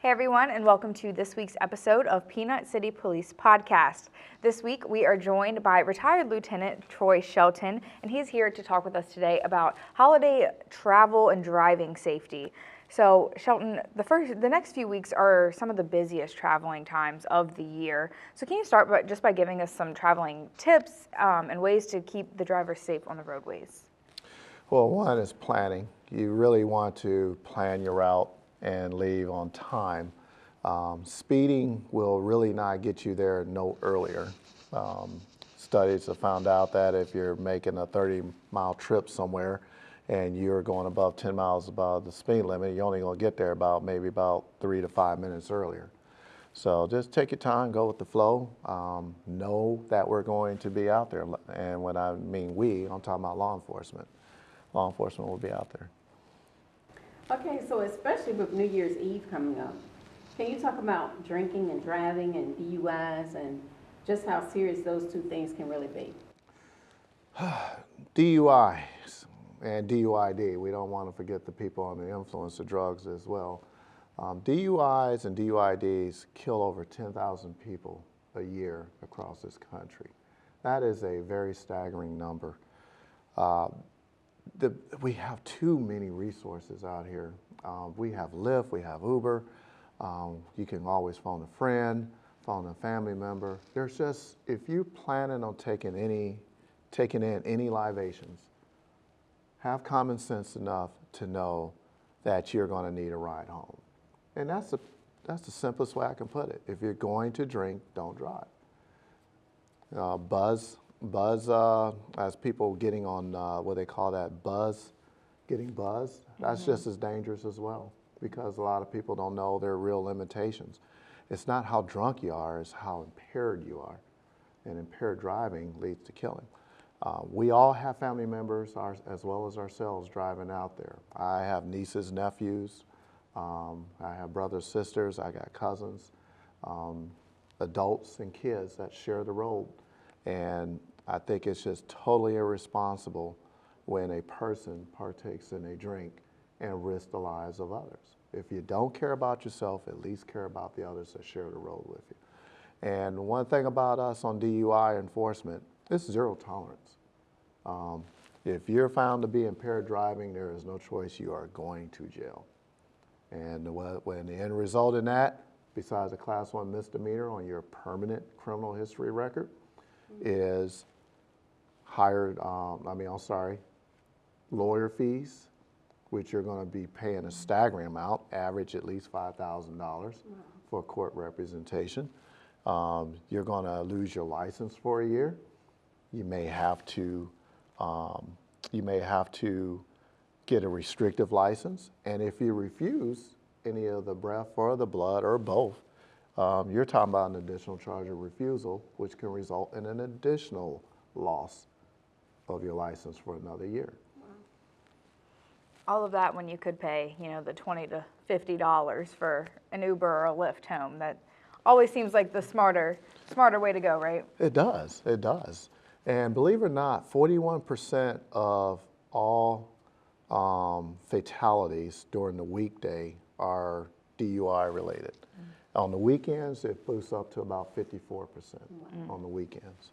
Hey everyone, and welcome to this week's episode of Peanut City Police Podcast. This week we are joined by retired Lieutenant Troy Shelton, and he's here to talk with us today about holiday travel and driving safety. So Shelton, the next few weeks are some of the busiest traveling times of the year. So can you start just by giving us some traveling tips and ways to keep the drivers safe on the roadways? Well, one is planning. You really want to plan your route and leave on time. Speeding will really not get you there no earlier. Studies have found out that if you're making a 30-mile trip somewhere and you're going above 10 miles above the speed limit, you're only going to get there maybe about 3 to 5 minutes earlier. So just take your time, go with the flow. Know that we're going to be out there. And when I mean we, I'm talking about law enforcement. Law enforcement will be out there. Okay, so especially with New Year's Eve coming up, can you talk about drinking and driving and DUIs and just how serious those two things can really be? DUIs and DUID, we don't want to forget the people on the influence of drugs as well. DUIs and DUIDs kill over 10,000 people a year across this country. That is a very staggering number. We have too many resources out here. We have Lyft, we have Uber. You can always phone a friend, phone a family member. There's just, if you're planning on taking in any libations, have common sense enough to know that you're going to need a ride home. And that's the simplest way I can put it. If you're going to drink, don't drive. Buzz, as people getting on what they call that getting buzzed, that's just as dangerous as well, because a lot of people don't know their real limitations. It's not how drunk you are, it's how impaired you are. And impaired driving leads to killing. We all have family members, as well as ourselves, driving out there. I have nieces, nephews, I have brothers, sisters, I got cousins, adults and kids that share the road. And I think it's just totally irresponsible when a person partakes in a drink and risks the lives of others. If you don't care about yourself, at least care about the others that share the road with you. And one thing about us on DUI enforcement, it's zero tolerance. If you're found to be impaired driving, there is no choice, you are going to jail. And when the end result in that, besides a Class 1 misdemeanor on your permanent criminal history record, is lawyer fees, which you're going to be paying a staggering amount, average at least $5,000 for court representation. You're going to lose your license for a year. You may have to get a restrictive license, and if you refuse any of the breath or the blood or both, you're talking about an additional charge of refusal, which can result in an additional loss of your license for another year. All of that when you could pay, the $20 to $50 for an Uber or a Lyft home. That always seems like the smarter way to go, right? It does. And believe it or not, 41% of all fatalities during the weekday are DUI related. On the weekends, it boosts up to about 54% on the weekends.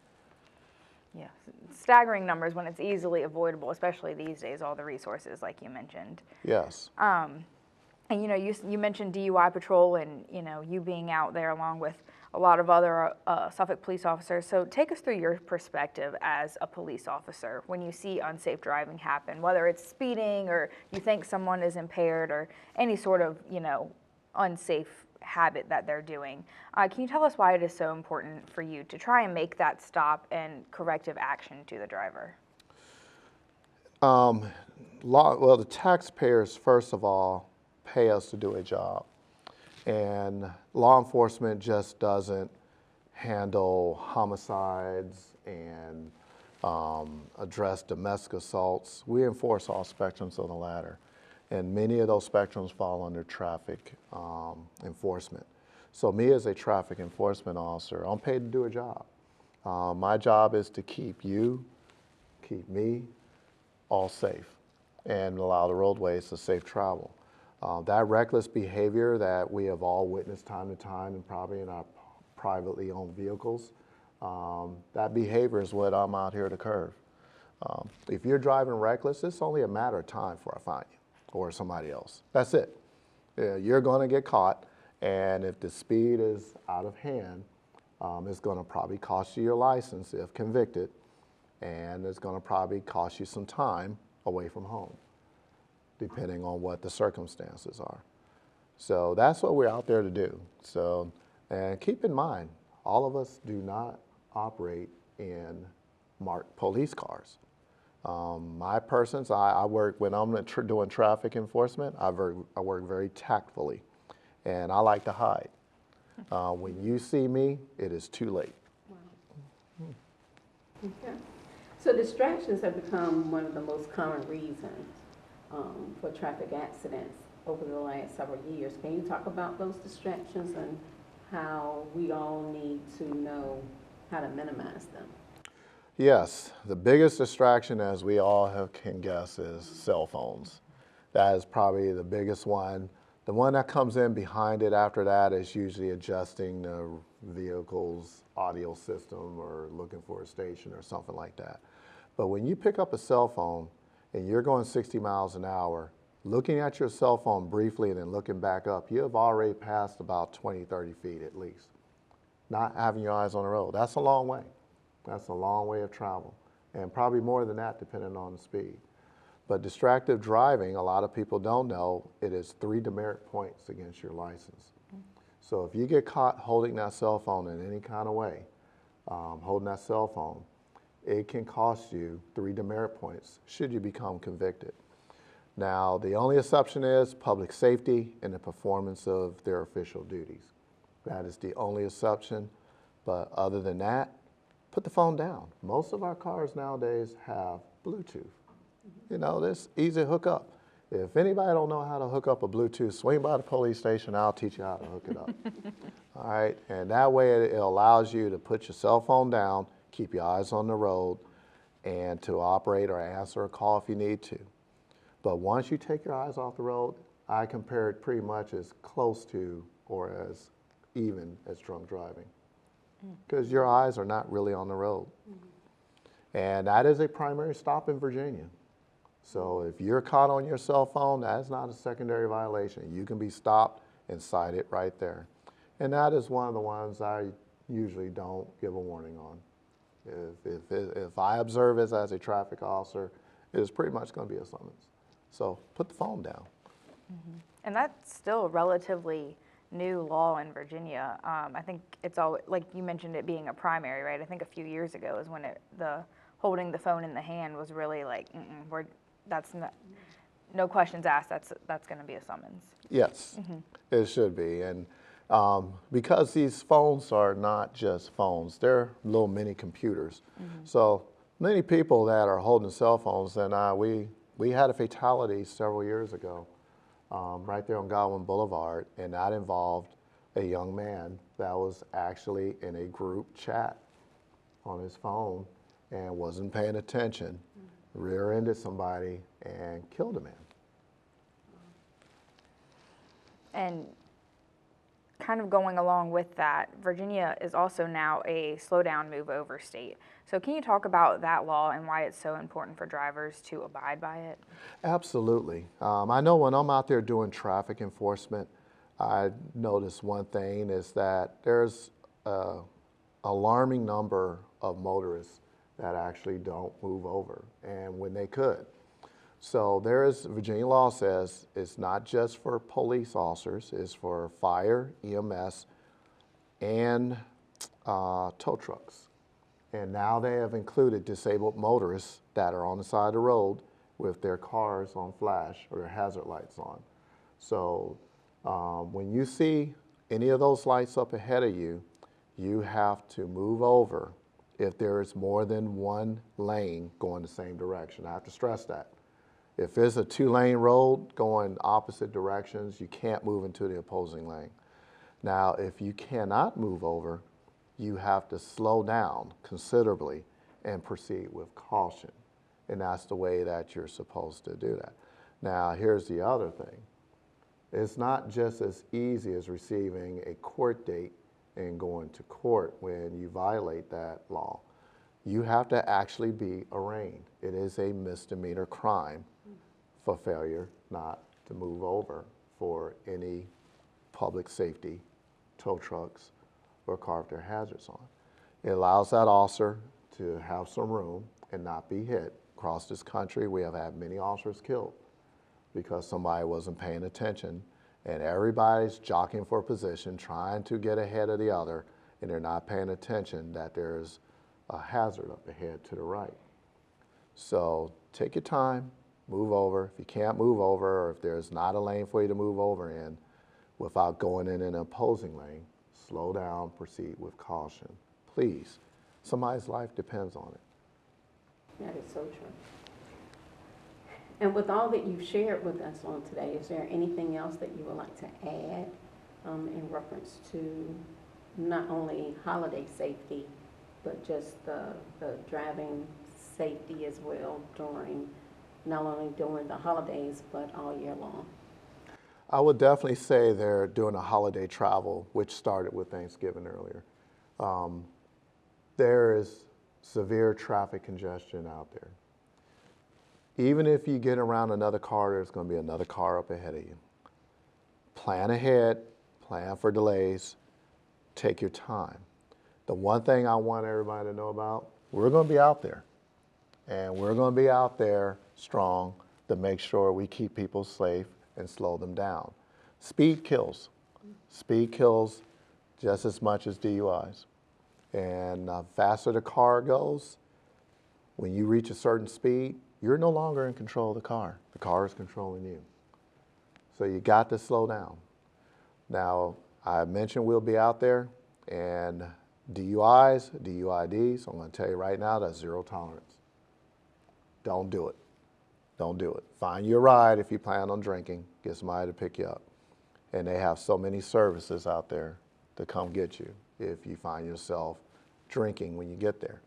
Yeah, staggering numbers when it's easily avoidable, especially these days, all the resources like you mentioned. Yes. And you mentioned DUI patrol and you being out there along with a lot of other Suffolk police officers. So take us through your perspective as a police officer when you see unsafe driving happen, whether it's speeding or you think someone is impaired or any sort of unsafe habit that they're doing. Can you tell us why it is so important for you to try and make that stop and corrective action to the driver? Well, the taxpayers, first of all, pay us to do a job. And law enforcement just doesn't handle homicides and address domestic assaults. We enforce all spectrums of the ladder. And many of those spectrums fall under traffic enforcement. So me as a traffic enforcement officer, I'm paid to do a job. My job is to keep me all safe and allow the roadways to safe travel. That reckless behavior that we have all witnessed time to time and probably in our privately owned vehicles, that behavior is what I'm out here to curb. If you're driving reckless, it's only a matter of time before I find you or somebody else. That's it. You're going to get caught, and if the speed is out of hand, it's going to probably cost you your license if convicted, and it's going to probably cost you some time away from home, depending on what the circumstances are. So that's what we're out there to do. So, and keep in mind, all of us do not operate in marked police cars. My persons, I work, when I'm doing traffic enforcement, I work very tactfully, and I like to hide. When you see me, it is too late. Wow. Okay. So distractions have become one of the most common reasons for traffic accidents over the last several years. Can you talk about those distractions and how we all need to know how to minimize them? Yes, the biggest distraction, as we all can guess, is cell phones. That is probably the biggest one. The one that comes in behind it after that is usually adjusting the vehicle's audio system or looking for a station or something like that. But when you pick up a cell phone and you're going 60 miles an hour, looking at your cell phone briefly and then looking back up, you have already passed about 20, 30 feet at least. Not having your eyes on the road. That's a long way. That's a long way of travel, and probably more than that depending on the speed. But distracted driving, a lot of people don't know, it is 3 demerit points against your license. So if you get caught holding that cell phone in any kind of way, holding that cell phone, it can cost you 3 demerit points should you become convicted. Now, the only exception is public safety and the performance of their official duties. That is the only exception, but other than that, put the phone down. Most of our cars nowadays have Bluetooth. You know, this easy to hook up. If anybody don't know how to hook up a Bluetooth, swing by the police station, I'll teach you how to hook it up. All right, and that way it allows you to put your cell phone down, keep your eyes on the road, and to operate or answer a call if you need to. But once you take your eyes off the road, I compare it pretty much as close to or as even as drunk driving, because your eyes are not really on the road. And that is a primary stop in Virginia. So if you're caught on your cell phone, that is not a secondary violation. You can be stopped and cited right there. And that is one of the ones I usually don't give a warning on. If I observe it as a traffic officer, it is pretty much going to be a summons. So put the phone down. And that's still a relatively new law in Virginia. I think it's all, like you mentioned it being a primary, right? I think a few years ago is when the holding the phone in the hand was really like, that's not, no questions asked, that's going to be a summons. Yes, it should be. And because these phones are not just phones, they're little mini computers. So many people that are holding cell phones, and we had a fatality several years ago right there on Godwin Boulevard, and that involved a young man that was actually in a group chat on his phone and wasn't paying attention, rear-ended somebody and killed a man. And kind of going along with that, Virginia is also now a slow down, move over state. So can you talk about that law and why it's so important for drivers to abide by it? Absolutely. I know when I'm out there doing traffic enforcement, I notice one thing is that there's an alarming number of motorists that actually don't move over, and when they could. So Virginia law says it's not just for police officers, it's for fire, EMS, and tow trucks. And now they have included disabled motorists that are on the side of the road with their cars on flash or their hazard lights on. So when you see any of those lights up ahead of you, you have to move over if there is more than one lane going the same direction. I have to stress that. If it's a 2-lane road going opposite directions, you can't move into the opposing lane. Now, if you cannot move over, you have to slow down considerably and proceed with caution. And that's the way that you're supposed to do that. Now, here's the other thing. It's not just as easy as receiving a court date and going to court when you violate that law. You have to actually be arraigned. It is a misdemeanor crime for failure not to move over for any public safety, tow trucks, or car with their hazards on. It allows that officer to have some room and not be hit. Across this country, we have had many officers killed because somebody wasn't paying attention, and everybody's jockeying for position, trying to get ahead of the other, and they're not paying attention that there's a hazard up ahead to the right. So take your time, move over. If you can't move over, or if there's not a lane for you to move over in, without going in an opposing lane, slow down, proceed with caution. Please, somebody's life depends on it. That is so true. And with all that you've shared with us on today, is there anything else that you would like to add in reference to not only holiday safety, but just the driving safety as well during, not only during the holidays, but all year long? I would definitely say they're doing a holiday travel, which started with Thanksgiving earlier. There is severe traffic congestion out there. Even if you get around another car, there's going to be another car up ahead of you. Plan ahead, plan for delays, take your time. The one thing I want everybody to know about, we're going to be out there. And we're going to be out there strong to make sure we keep people safe and slow them down. Speed kills. Speed kills just as much as DUIs. And the faster the car goes, when you reach a certain speed, you're no longer in control of the car. The car is controlling you. So you got to slow down. Now, I mentioned we'll be out there, and DUIs, DUIDs, I'm going to tell you right now, that's zero tolerance. Don't do it. Don't do it. Find your ride if you plan on drinking. Get somebody to pick you up. And they have so many services out there to come get you if you find yourself drinking when you get there.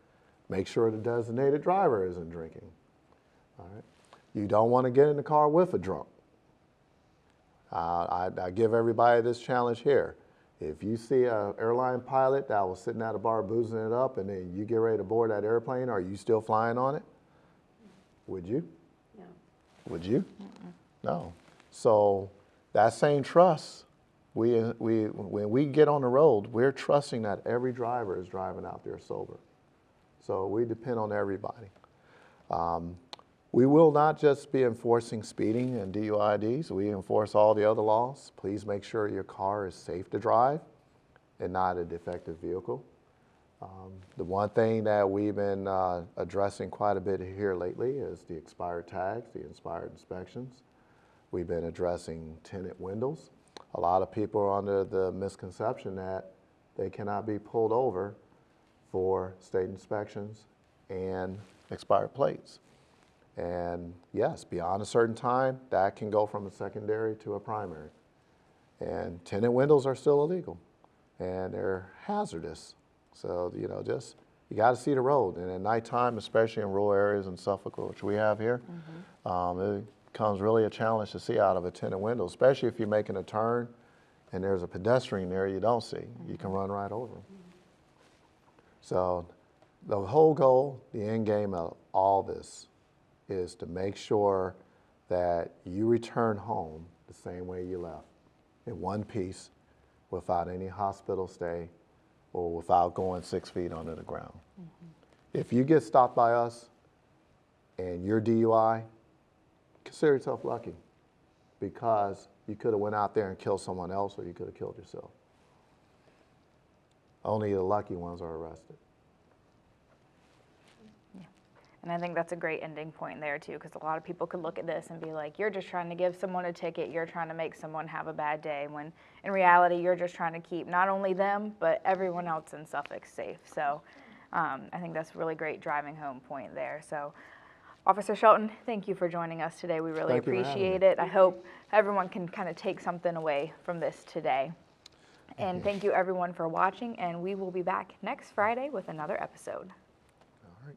Make sure the designated driver isn't drinking. All right? You don't want to get in the car with a drunk. I give everybody this challenge here. If you see an airline pilot that was sitting at a bar boozing it up and then you get ready to board that airplane, are you still flying on it? Would you? Yeah. Would you? No. So that same trust, when we get on the road, we're trusting that every driver is driving out there sober. So we depend on everybody. We will not just be enforcing speeding and DUIDs. We enforce all the other laws. Please make sure your car is safe to drive and not a defective vehicle. The one thing that we've been addressing quite a bit here lately is the expired tags, the expired inspections. We've been addressing tinted windows. A lot of people are under the misconception that they cannot be pulled over for state inspections and expired plates. And yes, beyond a certain time, that can go from a secondary to a primary. And tinted windows are still illegal, and they're hazardous. So, you know, just, you got to see the road. And at nighttime, especially in rural areas in Suffolk, which we have here, it becomes really a challenge to see out of a tinted window, especially if you're making a turn and there's a pedestrian there you don't see. You can run right over them. So the whole goal, the end game of all this is to make sure that you return home the same way you left, in one piece, without any hospital stay or without going 6 feet under the ground. If you get stopped by us and you're DUI, consider yourself lucky, because you could have went out there and killed someone else, or you could have killed yourself. Only the lucky ones are arrested. And I think that's a great ending point there too, because a lot of people could look at this and be like, you're just trying to give someone a ticket, you're trying to make someone have a bad day, when in reality you're just trying to keep not only them, but everyone else in Suffolk safe. So I think that's a really great driving home point there. So Officer Shelton, thank you for joining us today. We really appreciate it. I hope everyone can kind of take something away from this today. And thank you everyone for watching, and we will be back next Friday with another episode. All right.